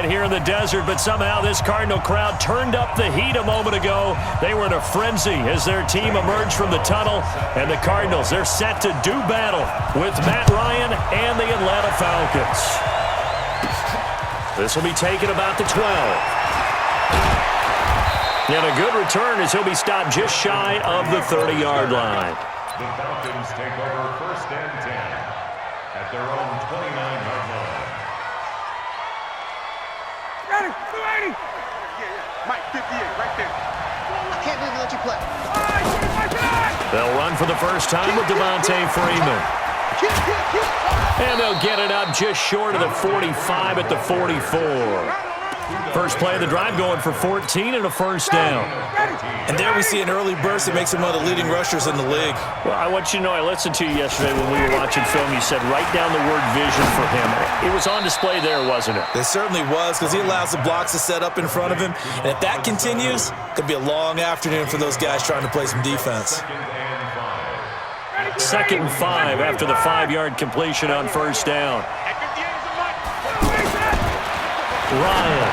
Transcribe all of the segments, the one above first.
right here in the desert, but somehow this Cardinal crowd turned up the heat a moment ago. They were in a frenzy as their team emerged from the tunnel, and the Cardinals, they're set to do battle with Matt Ryan and the Atlanta Falcons. This will be taken about the 12. And a good return as he'll be stopped just shy of the 30-yard line. The Falcons take over 1st and 10 at their own 29-yard line. Ready, 280. Yeah. Mike, 58, right there. I can't believe they let you play. They'll run for the first time with Devontae Freeman. And they'll get it up just short of the 45 at the 44. First play of the drive going for 14 and a first down. And there we see an early burst that makes him one of the leading rushers in the league. Well, I want you to know, I listened to you yesterday when we were watching film. You said write down the word vision for him. It was on display there, wasn't it? It certainly was, because he allows the blocks to set up in front of him. And if that continues, it could be a long afternoon for those guys trying to play some defense. 2nd and 5 after the 5-yard completion on first down. Ryan.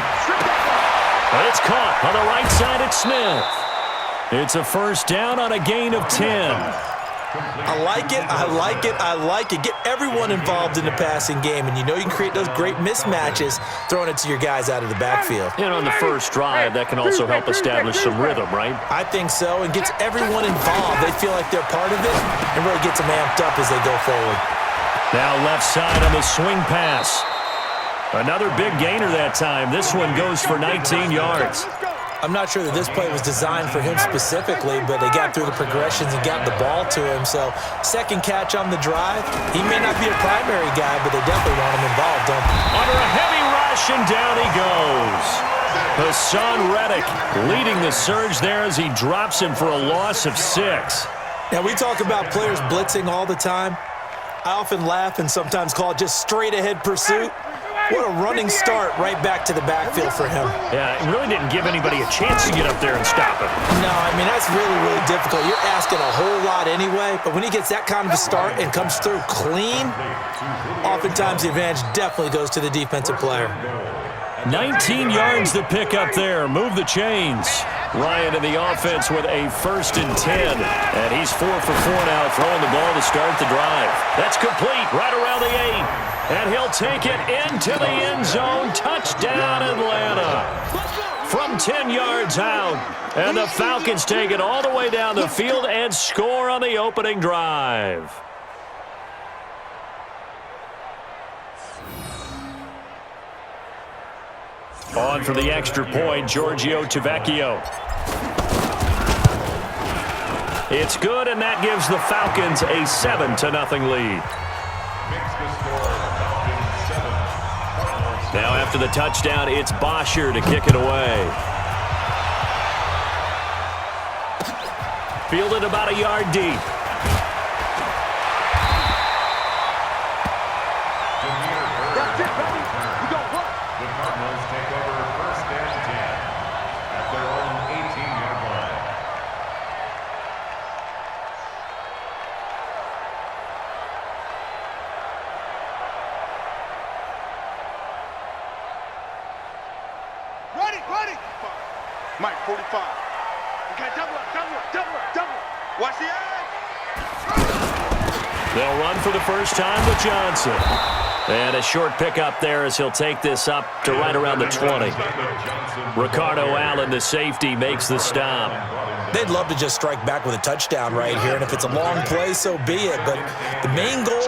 But it's caught on the right side at Smith. It's a first down on a gain of 10. I like it, I like it, I like it. Get everyone involved in the passing game, and you know you can create those great mismatches throwing it to your guys out of the backfield. And on the first drive, that can also help establish some rhythm, right? I think so, and gets everyone involved. They feel like they're part of it and really gets them amped up as they go forward. Now left side on the swing pass. Another big gainer that time. This one goes for 19 yards. I'm not sure that this play was designed for him specifically, but they got through the progressions and got the ball to him. So, second catch on the drive. He may not be a primary guy, but they definitely want him involved, don't they? Under a heavy rush, and down he goes. Hassan Reddick leading the surge there as he drops him for a loss of 6. Now, we talk about players blitzing all the time. I often laugh and sometimes call it just straight-ahead pursuit. What a running start right back to the backfield for him. Yeah, it really didn't give anybody a chance to get up there and stop him. No, I mean, that's really, really difficult. You're asking a whole lot anyway, but when he gets that kind of a start and comes through clean, oftentimes the advantage definitely goes to the defensive player. 19 yards to pick up there. Move the chains. Ryan in the offense with a 1st and 10. And he's 4 for 4 now, throwing the ball to start the drive. That's complete right around the 8. And he'll take it into the end zone. Touchdown, Atlanta. From 10 yards out. And the Falcons take it all the way down the field and score on the opening drive. On for the extra point, Giorgio Tavecchio. It's good, and that gives the Falcons a 7-0 lead. Now after the touchdown, it's Bosher to kick it away. Fielded about a yard deep. The Cardinals take over 1st and 10 at their own 18-yard line. Ready. Mike, 45. Okay, double up. Watch the edge. They'll run for the first time with Johnson. And a short pickup there as he'll take this up to right around the 20. Ricardo Allen, the safety, makes the stop. They'd love to just strike back with a touchdown right here, and if it's a long play, so be it. But the main goal,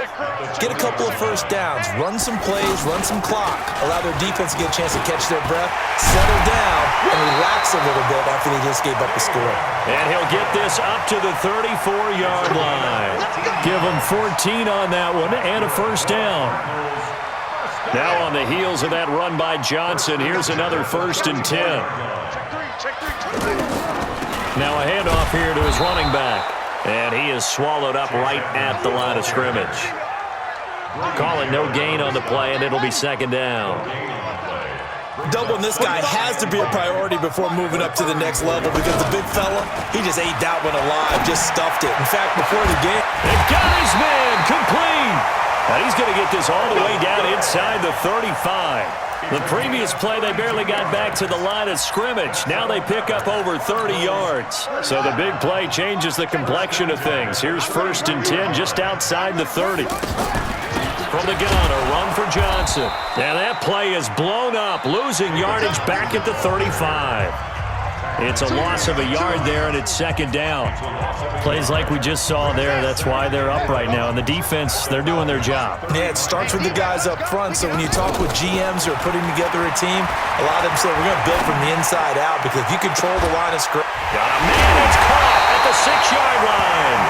get a couple of first downs, run some plays, run some clock, allow their defense to get a chance to catch their breath, settle down, and relax a little bit after they just gave up the score. And he'll get this up to the 34-yard line. Give him 14 on that one and a first down. Now on the heels of that run by Johnson, here's another 1st and 10. Now a handoff here to his running back. And he is swallowed up right at the line of scrimmage. Call it no gain on the play, and it'll be 2nd down. Doubling this guy has to be a priority before moving up to the next level because the big fella, he just ate that one alive, just stuffed it. In fact, before the game, and got his man complete. And he's going to get this all the way down inside the 35. The previous play, they barely got back to the line of scrimmage. Now they pick up over 30 yards. So the big play changes the complexion of things. Here's 1st and 10 just outside the 30. From the gun, a run for Johnson. And that play is blown up, losing yardage back at the 35. It's a loss of a yard there, and it's 2nd down. Plays like we just saw there, that's why they're up right now. And the defense, they're doing their job. Yeah, it starts with the guys up front. So when you talk with GMs who are putting together a team, a lot of them say we're going to build from the inside out, because if you control the line of scrimmage. Got a man, it's caught at the 6-yard line.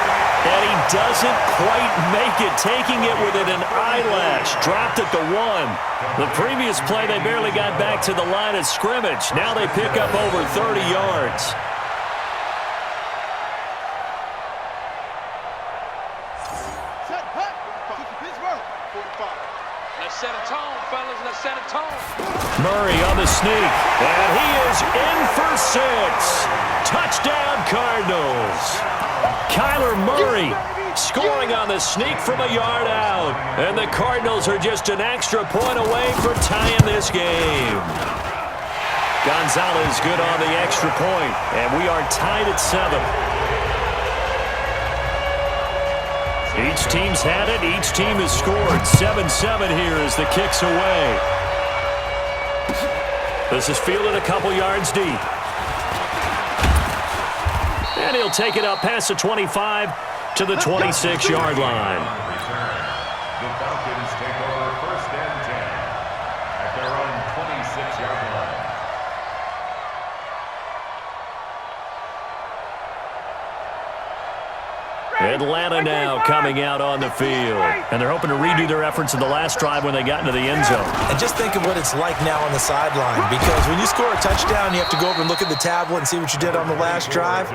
And he doesn't quite make it, taking it within an eyelash. Dropped at the 1. The previous play, they barely got back to the line of scrimmage. Now they pick up over 30 yards. Set, hut. Pittsburgh. 45. Let's set a tone, fellas. Let's set a tone. Murray on the sneak. And he is in for 6. Touchdown, Cardinals. Kyler Murray scoring on the sneak from a yard out. And the Cardinals are just an extra point away from tying this game. Gonzalez good on the extra point. And we are tied at 7. Each team's had it. Each team has scored. 7-7 here as the kick's away. This is fielded a couple yards deep. And he'll take it up past the 25 to the 26-yard line. The Falcons take over 1st and 10 at their own 26-yard line. Atlanta now coming out on the field. And they're hoping to redo their efforts in the last drive when they got into the end zone. And just think of what it's like now on the sideline, because when you score a touchdown, you have to go over and look at the tablet and see what you did on the last drive.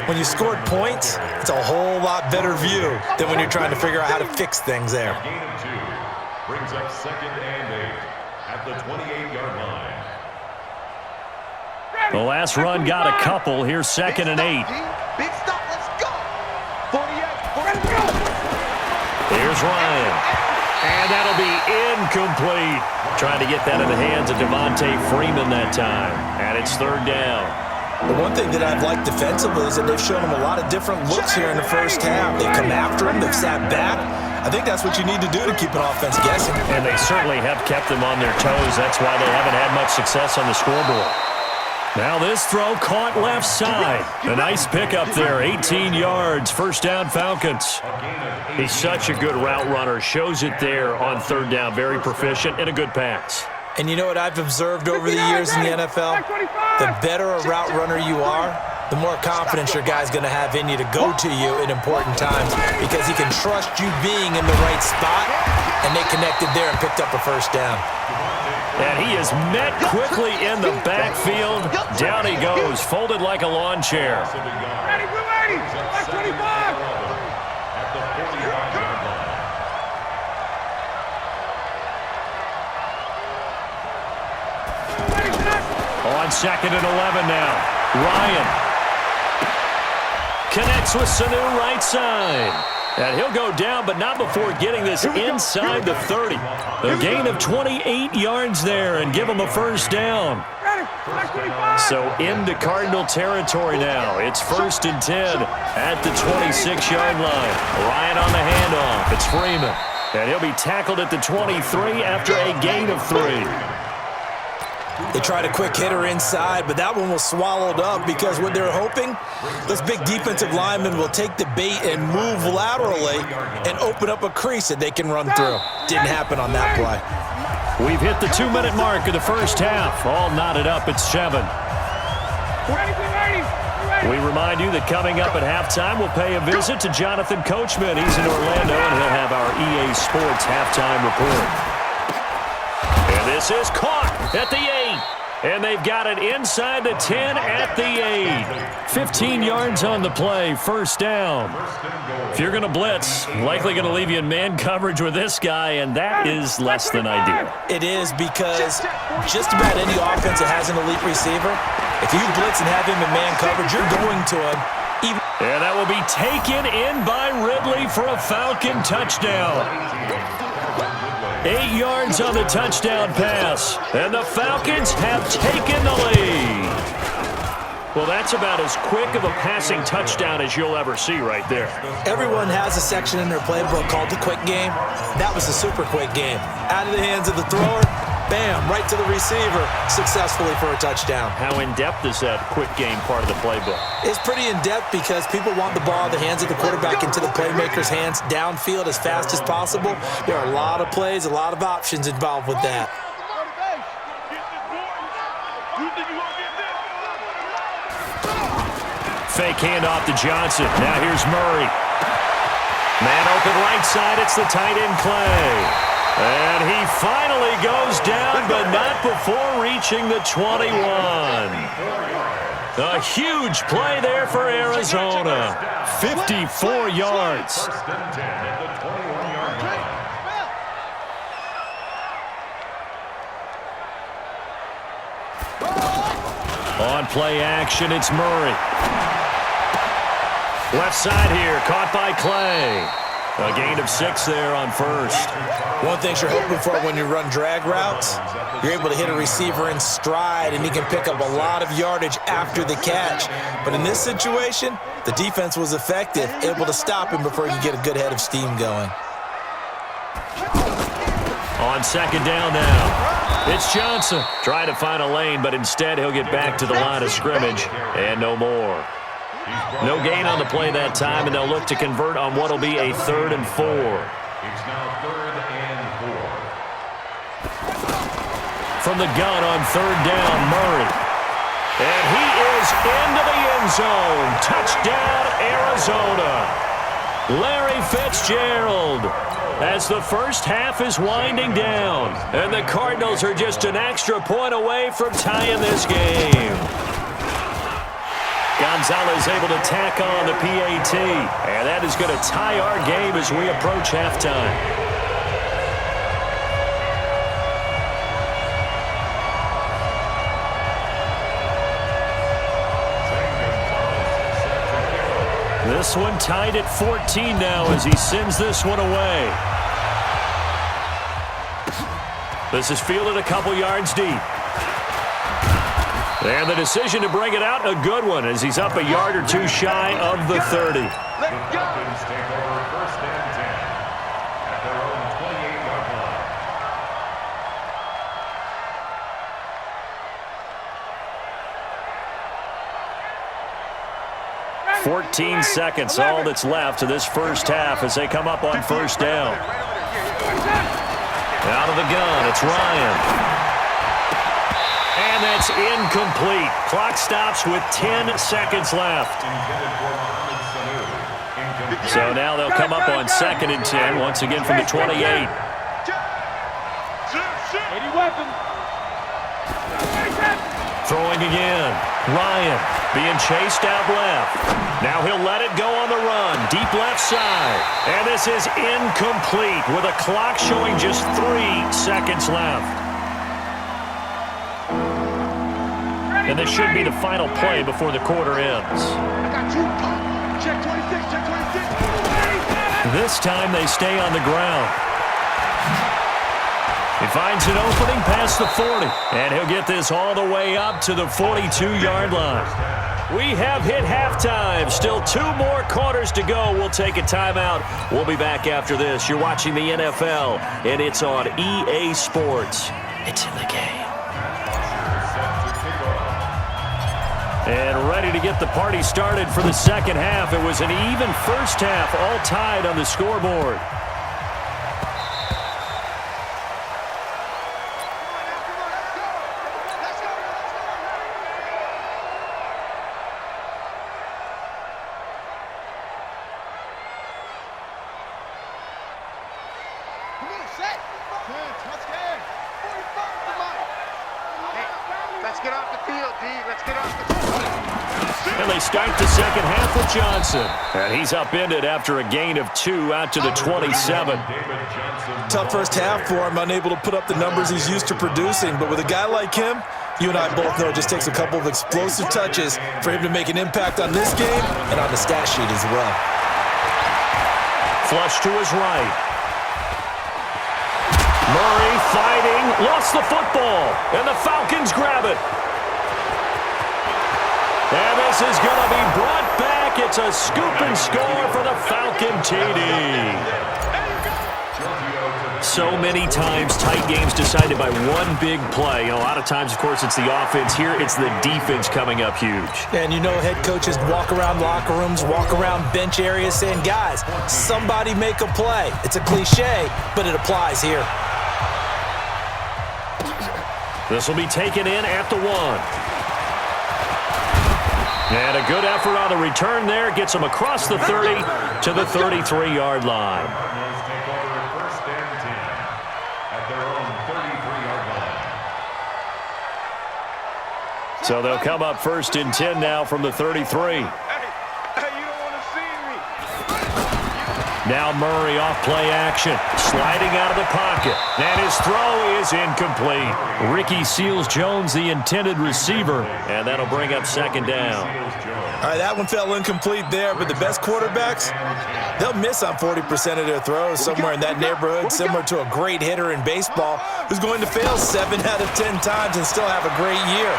When you scored points, it's a whole lot better view than when you're trying to figure out how to fix things there. A gain of 2 brings up 2nd and 8 at the 28-yard line. The last run got a couple. Here's 2nd and 8. Big stop, let's go. 48. Here's Ryan. And that'll be incomplete. Trying to get that in the hands of Devontae Freeman that time. And it's 3rd down. The one thing that I've liked defensively is that they've shown him a lot of different looks here in the first half. They've come after him. They've sat back. I think that's what you need to do to keep an offense guessing. And they certainly have kept them on their toes. That's why they haven't had much success on the scoreboard. Now this throw caught left side. A nice pickup there, 18 yards, 1st down Falcons. He's such a good route runner. Shows it there on 3rd down. Very proficient and a good pass. And you know what I've observed over the years in the NFL? The better a route runner you are, the more confidence your guy's going to have in you to go to you in important times, because he can trust you being in the right spot, and they connected there and picked up a 1st down. And he is met quickly in the backfield. Down he goes, folded like a lawn chair. Ready, we're ready. 25. At the 45-yard line. On 2nd and 11 now. Ryan connects with Sanu right side. And he'll go down, but not before getting this inside the 30. A gain of 28 yards there and give him a 1st down. So into Cardinal territory now. It's 1st and 10 at the 26-yard line. Ryan on the handoff. It's Freeman. And he'll be tackled at the 23 after a gain of 3. They tried a quick hitter inside, but that one was swallowed up, because what they're hoping, those big defensive linemen will take the bait and move laterally and open up a crease that they can run through. Didn't happen on that play. We've hit the 2-minute mark of the first half. All knotted up at 7. We remind you that coming up at halftime, we'll pay a visit to Jonathan Coachman. He's in Orlando, and he'll have our EA Sports halftime report. And this is caught at the 8. And they've got it inside the 10 at the 8. 15 yards on the play, 1st down. If you're going to blitz, likely going to leave you in man coverage with this guy, and that is less than ideal. It is, because just about any offense that has an elite receiver, if you blitz and have him in man coverage, you're going to him. And that will be taken in by Ridley for a Falcon touchdown. 8 yards on the touchdown pass, and the Falcons have taken the lead. Well, that's about as quick of a passing touchdown as you'll ever see right there. Everyone has a section in their playbook called the quick game. That was a super quick game. Out of the hands of the thrower, bam, right to the receiver, successfully for a touchdown. How in-depth is that quick game part of the playbook? It's pretty in-depth because people want the ball in the hands of the quarterback into the playmaker's hands downfield as fast as possible. There are a lot of plays, a lot of options involved with that. Fake handoff to Johnson. Now here's Murray. Man open right side. It's the tight end Clay. And he finally goes down, but not before reaching the 21. A huge play there for Arizona. 54 yards. First and 10 at the 21-yard line. On play action, it's Murray. Left side here, caught by Clay. A gain of 6 there on first. One thing you're hoping for when you run drag routes, you're able to hit a receiver in stride, and he can pick up a lot of yardage after the catch. But in this situation, the defense was effective, able to stop him before he could get a good head of steam going. On second down now, it's Johnson. Trying to find a lane, but instead he'll get back to the line of scrimmage, and no more. No gain on the play that time, and they'll look to convert on what will be a 3rd and 4. It's now 3rd and 4. From the gun on 3rd down, Murray. And he is into the end zone. Touchdown, Arizona. Larry Fitzgerald. As the first half is winding down, and the Cardinals are just an extra point away from tying this game. Gonzalez able to tack on the PAT, and that is going to tie our game as we approach halftime. This one tied at 14 now as he sends this one away. This is fielded a couple yards deep. And the decision to bring it out, a good one, as he's up a yard or two shy of the 30. The Falcons take over 1st and 10 at their own 28-yard line. 14 seconds, all that's left of this first half as they come up on 1st down. Out of the gun, it's Ryan. And that's incomplete. Clock stops with 10 seconds left. So now they'll come up on 2nd and 10, once again from the 28. Throwing again. Ryan being chased out left. Now he'll let it go on the run. Deep left side. And this is incomplete with a clock showing just 3 seconds left. And this should be the final play before the quarter ends. Check 26, check 26. This time they stay on the ground. He finds an opening past the 40, and he'll get this all the way up to the 42-yard line. We have hit halftime. Still 2 more quarters to go. We'll take a timeout. We'll be back after this. You're watching the NFL, and it's on EA Sports. It's in the game. And ready to get the party started for the second half. It was an even first half, all tied on the scoreboard. Let's get off the field, D. Let's get off the field. And they start the second half with Johnson. And he's upended after a gain of 2 out to the 27. Tough first half for him, unable to put up the numbers he's used to producing. But with a guy like him, you and I both know it just takes a couple of explosive touches for him to make an impact on this game and on the stat sheet as well. Flush to his right. Murray fighting, lost the football, and the Falcons grab it. And this is going to be brought back. It's a scoop and score for the Falcon TD. So many times tight games decided by one big play. A lot of times, of course, it's the offense. Here, it's the defense coming up huge. And you know head coaches walk around locker rooms, walk around bench areas saying, guys, somebody make a play. It's a cliche, but it applies here. This will be taken in at the 1. And a good effort on the return there. Gets them across the 30 to the 33-yard line. So they'll come up 1st and 10 now from the 33. Hey, you don't want to see me. Now Murray off play action, sliding out of the pocket. And his throw is incomplete. Ricky Seals-Jones, the intended receiver, and that'll bring up 2nd down. All right, that one fell incomplete there, but the best quarterbacks, they'll miss on 40% of their throws, somewhere in that neighborhood, similar to a great hitter in baseball who's going to fail 7 out of 10 times and still have a great year.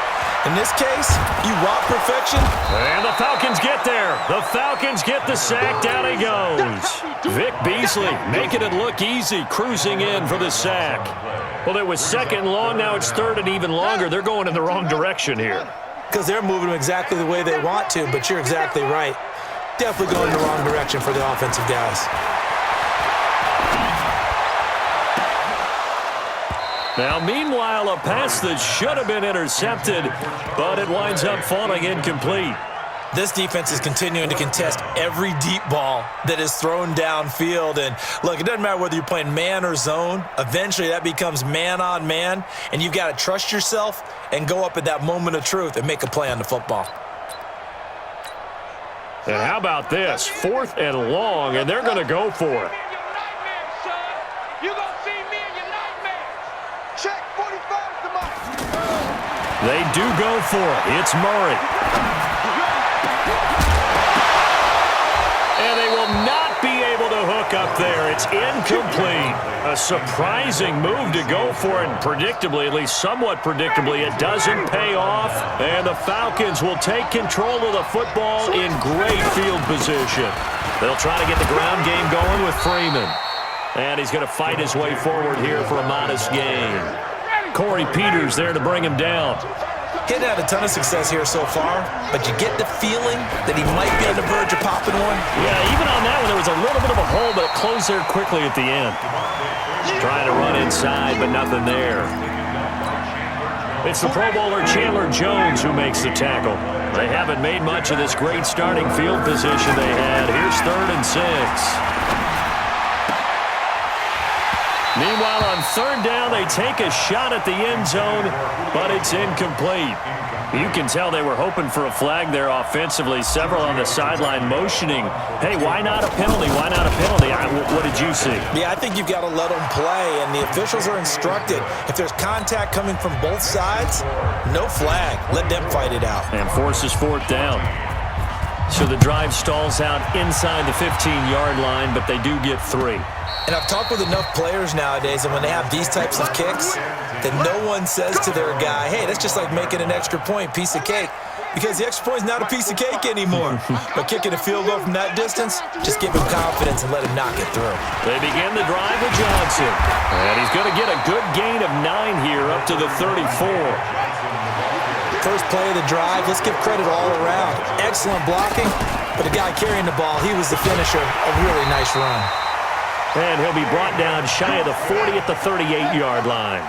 In this case, you want perfection. And the Falcons get there. The Falcons get the sack. Down he goes. Vic Beasley making it look easy, cruising in for the sack. Well, it was 2nd and long. Now it's 3rd and even longer. They're going in the wrong direction here. Because they're moving them exactly the way they want to, but you're exactly right. Definitely going in the wrong direction for the offensive guys. Now, meanwhile, a pass that should have been intercepted, but it winds up falling incomplete. This defense is continuing to contest every deep ball that is thrown downfield. And, look, it doesn't matter whether you're playing man or zone. Eventually, that becomes man on man, and you've got to trust yourself and go up at that moment of truth and make a play on the football. And how about this? 4th and long, and they're going to go for it. They do go for it. It's Murray. And they will not be able to hook up there. It's incomplete. A surprising move to go for it. And predictably, at least somewhat predictably, it doesn't pay off. And the Falcons will take control of the football in great field position. They'll try to get the ground game going with Freeman. And he's going to fight his way forward here for a modest gain. Corey Peters there to bring him down. He's had a ton of success here so far, but you get the feeling that he might be on the verge of popping one. Yeah, even on that one, there was a little bit of a hole, but it closed there quickly at the end. Trying to run inside, but nothing there. It's the Pro Bowler Chandler Jones who makes the tackle. They haven't made much of this great starting field position they had. Here's 3rd and 6. Meanwhile, on 3rd down, they take a shot at the end zone, but it's incomplete. You can tell they were hoping for a flag there offensively. Several on the sideline motioning, hey, why not a penalty? Why not a penalty? What did you see? Yeah, I think you've got to let them play, and the officials are instructed. If there's contact coming from both sides, no flag. Let them fight it out. And forces 4th down. So the drive stalls out inside the 15-yard line, but they do get 3. And I've talked with enough players nowadays, and when they have these types of kicks, that no one says to their guy, hey, that's just like making an extra point, piece of cake. Because the extra point is not a piece of cake anymore. But kicking a field goal from that distance, just give him confidence and let him knock it through. They begin the drive with Johnson. And he's going to get a good gain of 9 here up to the 34. First play of the drive, let's give credit all around. Excellent blocking, but the guy carrying the ball, he was the finisher. A really nice run. And he'll be brought down shy of the 40 at the 38-yard line.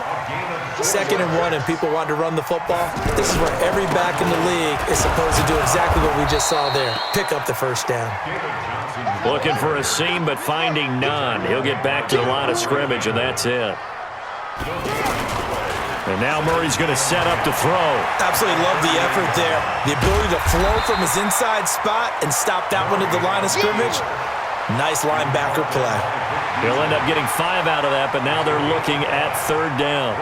2nd and 1, and people want to run the football. This is where every back in the league is supposed to do exactly what we just saw there. Pick up the 1st down. Looking for a seam, but finding none. He'll get back to the line of scrimmage, and that's it. And now Murray's going to set up to throw. Absolutely love the effort there. The ability to flow from his inside spot and stop that one at the line of scrimmage. Nice linebacker play. He'll end up getting 5 out of that, but now they're looking at 3rd down.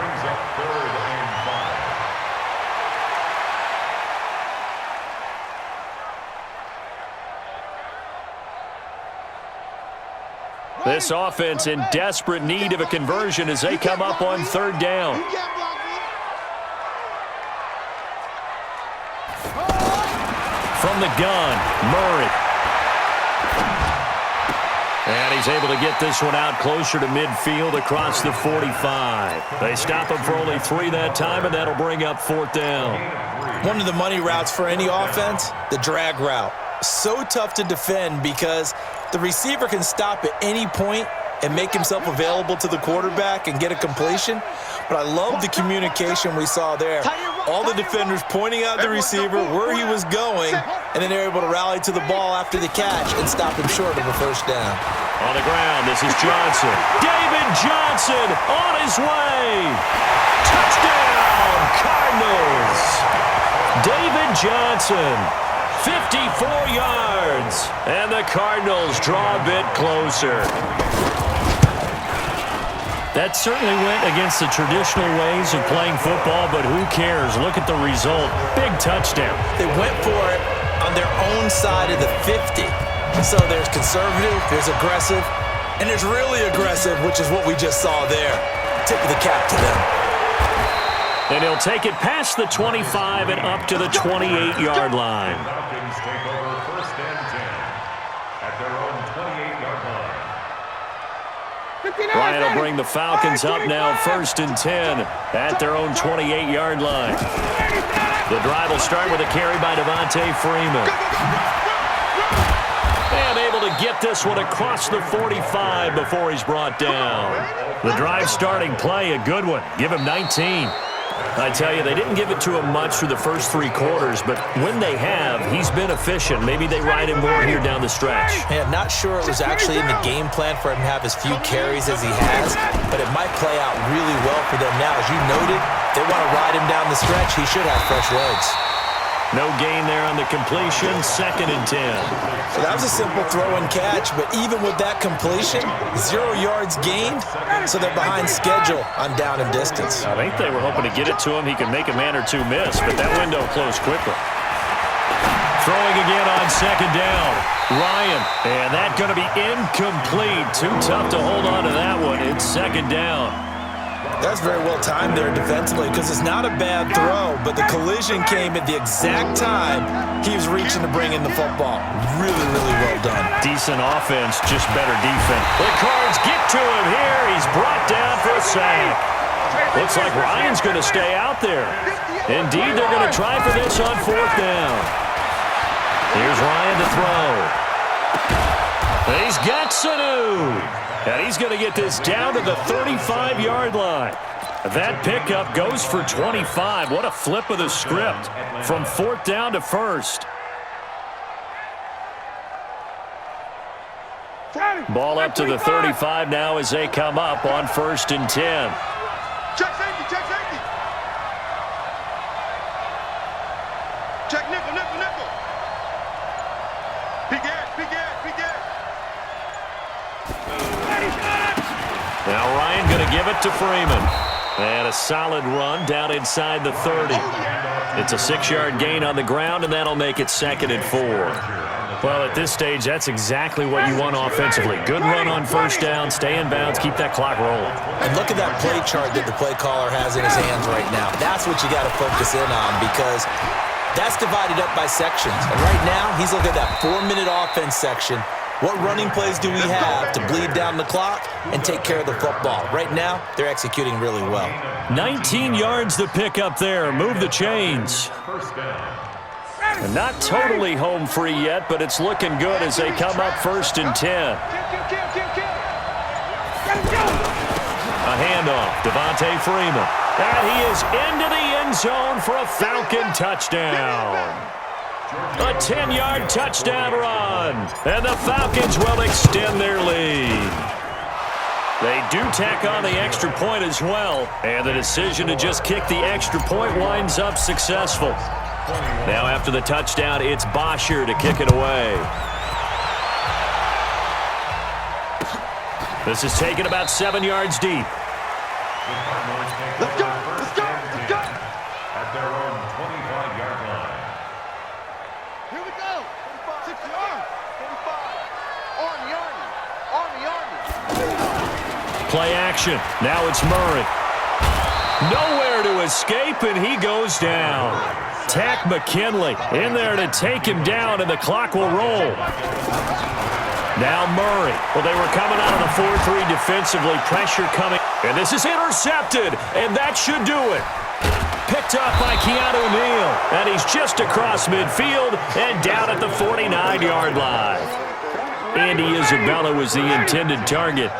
This offense in desperate need of a conversion as they come up on third down. From the gun, Murray. And he's able to get this one out closer to midfield across the 45. They stop him for only 3 that time, and that'll bring up fourth down. One of the money routes for any offense, the drag route. So tough to defend because the receiver can stop at any point and make himself available to the quarterback and get a completion. But I love the communication we saw there. All the defenders pointing out the receiver where he was going, and then they're able to rally to the ball after the catch and stop him short of a first down. On the ground, this is Johnson. David Johnson on his way. Touchdown, Cardinals. David Johnson, 54 yards. And the Cardinals draw a bit closer. That certainly went against the traditional ways of playing football, but who cares? Look at the result. Big touchdown. They went for it on their own side of the 50. So there's conservative, there's aggressive, and there's really aggressive, which is what we just saw there. Tip of the cap to them. And he'll take it past the 25 and up to the 28-yard line. Falcons take over first and 10 at their own 28-yard line. Ryan will bring the Falcons up now first and 10 at their own 28-yard line. The drive will start with a carry by Devontae Freeman. And able to get this one across the 45 before he's brought down. The drive starting play, a good one. Give him 19. I tell you, they didn't give it to him much through the first 3 quarters, but when they have, he's been efficient. Maybe they ride him more here down the stretch. Yeah, not sure it was actually in the game plan for him to have as few carries as he has, but it might play out really well for them now. As you noted, they want to ride him down the stretch. He should have fresh legs. No gain there on the completion, second and 10. So that was a simple throw and catch, but even with that completion, 0 yards gained, so they're behind schedule on down and distance. I think they were hoping to get it to him. He could make a man or two miss, but that window closed quickly. Throwing again on second down. Ryan, and that's going to be incomplete. Too tough to hold on to that one. It's second down. That's very well timed there defensively because it's not a bad throw, but the collision came at the exact time he was reaching to bring in the football. Really, really well done. Decent offense, just better defense. The Cards get to him here. He's brought down for a sack. Looks like Ryan's going to stay out there. Indeed, they're going to try for this on fourth down. Here's Ryan to throw. He's got Sanu. And he's going to get this down to the 35-yard line. That pickup goes for 25. What a flip of the script from fourth down to first. Ball up to the 35 now as they come up on first and 10. Check safety, check safety. Check nickel, nickel, nickel. Big ass, big ass, big ass. Now Ryan going to give it to Freeman. And a solid run down inside the 30. It's a 6-yard gain on the ground, and that'll make it second and 4. Well, at this stage, that's exactly what you want offensively. Good run on first down, stay in bounds, keep that clock rolling. And look at that play chart that the play caller has in his hands right now. That's what you got to focus in on because that's divided up by sections. And right now, he's looking at that 4-minute offense section. What running plays do we have to bleed down the clock and take care of the football? Right now, they're executing really well. 19 yards to pick up there. Move the chains. And not totally home free yet, but it's looking good as they come up first and 10. A handoff. Devontae Freeman. And he is into the end zone for a Falcon touchdown. A 10-yard touchdown run. And the Falcons will extend their lead. They do tack on the extra point as well. And the decision to just kick the extra point winds up successful. Now after the touchdown, it's Bosher to kick it away. This is taken about 7 yards deep. Let's go, let's go, let's go. At their own 25-yard line. Here we go. 6 yards. 45. Army, army. Army, army. Play action. Now it's Murray. Nowhere to escape, and he goes down. Tack McKinley in there to take him down, and the clock will roll. Now Murray. Well, they were coming out of the 4-3 defensively. Pressure coming. And this is intercepted, and that should do it. Picked up by Keanu Neal, and he's just across midfield and down at the 49-yard line. Andy Isabella was the intended target.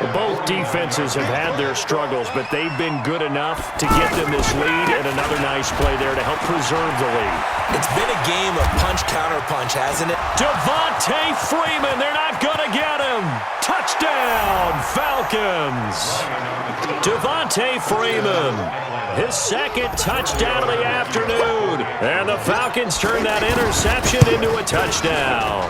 Well, both defenses have had their struggles, but they've been good enough to get them this lead, and another nice play there to help preserve the lead. It's been a game of punch-counter-punch, hasn't it? Devontae Freeman, they're not going to get him. Touchdown, Falcons. Devontae Freeman, his second touchdown of the afternoon. And the Falcons turn that interception into a touchdown.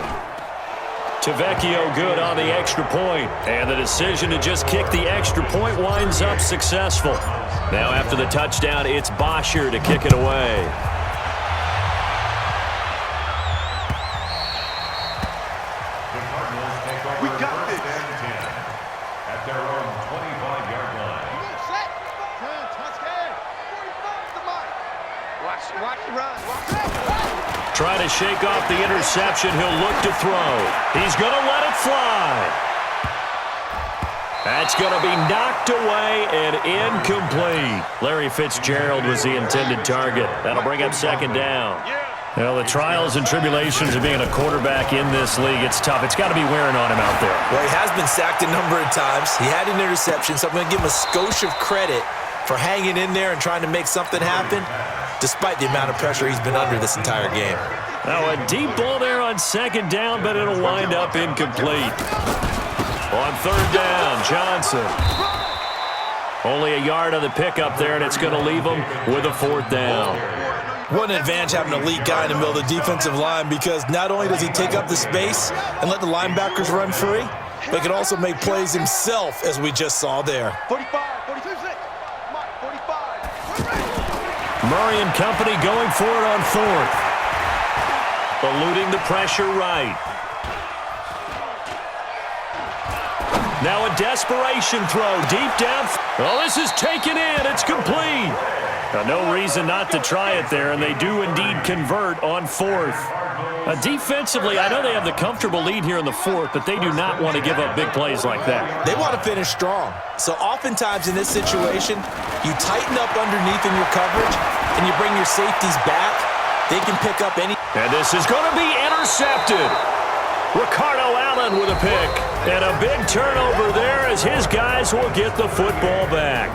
Tavecchio good on the extra point, and the decision to just kick the extra point winds up successful. Now after the touchdown, it's Bosher to kick it away. We got this. At their own 25-yard line. Set. Watch the run. Trying to shake off the interception. He'll look to throw. He's going to let it fly. That's going to be knocked away and incomplete. Larry Fitzgerald was the intended target. That'll bring up second down. Well, the trials and tribulations of being a quarterback in this league, it's tough. It's got to be wearing on him out there. Well, he has been sacked a number of times. He had an interception, so I'm going to give him a skosh of credit for hanging in there and trying to make something happen, despite the amount of pressure he's been under this entire game. Now, a deep ball there on second down, but it'll wind up incomplete. On third down, Johnson. Only a yard on the pickup there, and it's going to leave him with a fourth down. What an advantage having an elite guy in the middle of the defensive line, because not only does he take up the space and let the linebackers run free, but he can also make plays himself, as we just saw there. 45, 42, 6. Mike, 45. Murray and company going for it on fourth. Eluding the pressure right. Now a desperation throw deep down. Oh, this is taken in. It's complete. Now, no reason not to try it there, and they do indeed convert on fourth. Defensively, I know they have the comfortable lead here in the fourth, but they do not want to give up big plays like that. They want to finish strong. So oftentimes in this situation, you tighten up underneath in your coverage, and you bring your safeties back. They can pick up any. And this is going to be intercepted. Ricardo Allen with a pick. And a big turnover there as his guys will get the football back.